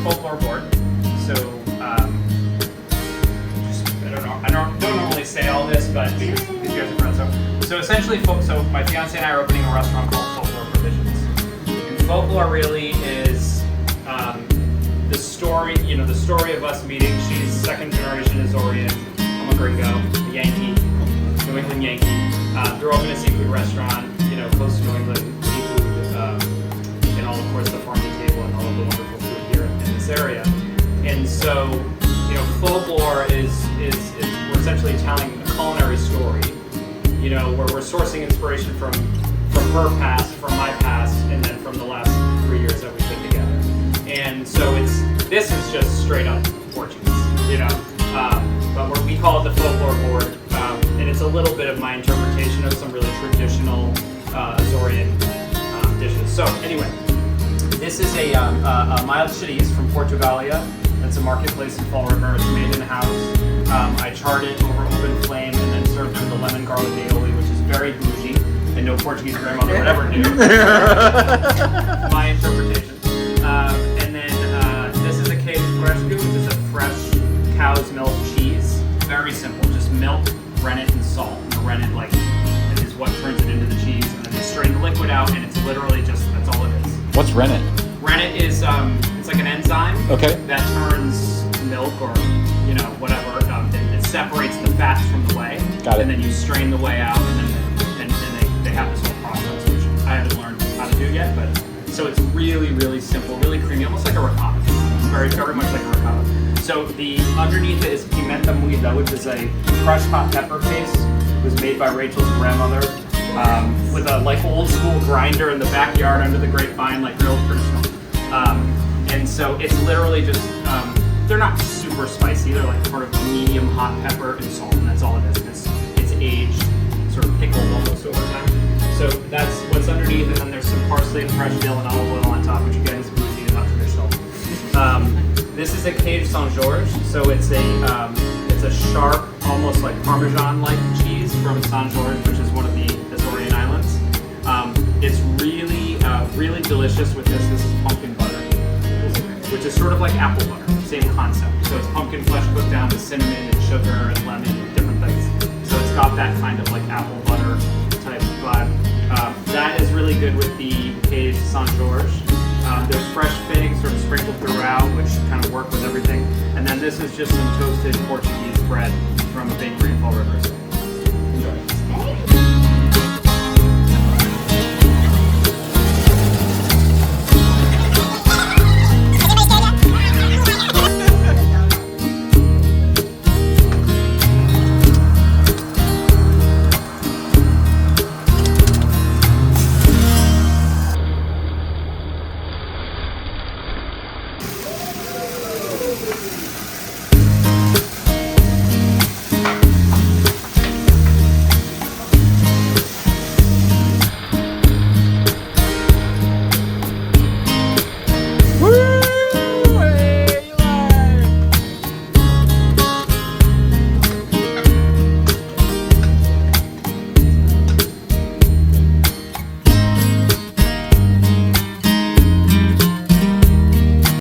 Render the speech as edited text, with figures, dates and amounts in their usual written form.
Folklore board. So I don't normally say all this, but because you guys are friends. So essentially, so my fiance and I are opening a restaurant called Folklore Provisions. And Folklore really is the story, the story of us meeting. She's second generation Azorian. I'm a gringo, a Yankee, New England Yankee. Grew up in a seafood restaurant, close to New England seafood, and all, of course, the farm to table and all of the wonderful food here in this area. And so, Folklore is we're essentially telling a culinary story, where we're sourcing inspiration from her past, from my past, and then from the last 3 years that we've been together. And so this is just straight up Portuguese, but we call it the Folklore board, and it's a little bit of my interpretation of some really traditional Azorian dishes. So anyway, this is a mild chorizo from Portugalia. It's a marketplace in Fall River. It's made in-house. I charred it over open flame and then served it with a lemon garlic aioli, which is very bougie, and no Portuguese grandmother would ever do. My interpretation. And then this is a queijo fresco, which is a fresh cow's milk cheese. Very simple, just milk, rennet, and salt. And the rennet is what turns it into the cheese, and then you strain the liquid out, and it's literally that's all it is. What's rennet? Rennet is it's like an enzyme that turns milk or whatever. It separates the fats from the whey. Got it. And then you strain the whey out, and then they have this whole process, which I haven't learned how to do yet. But so it's really, really simple, really creamy, almost like a ricotta. Very, very much like a ricotta. So the underneath it is pimenta moída, which is a crushed hot pepper paste. It was made by Rachel's grandmother with a old school grinder in the backyard under the grapevine, real traditional. And so it's literally just, they're not super spicy, they're sort of medium hot pepper and salt, and that's all it is. It's aged, sort of pickled almost over time. So that's what's underneath, and then there's some parsley and fresh dill and olive oil on top, which again is bougie and not traditional. This is a queijo São Jorge, so it's a sharp, almost like Parmesan-like cheese from São Jorge, which is one of the Azorian islands. It's really, really delicious with this. This is pumpkin butter, which is sort of like apple butter, same concept. So it's pumpkin flesh cooked down with cinnamon and sugar and lemon and different things. So it's got that kind of apple butter type vibe. That is really good with the queijo São Jorge. There's fresh figs sort of sprinkled throughout, which kind of work with everything. And then this is just some toasted Portuguese bread from a bakery in Fall River.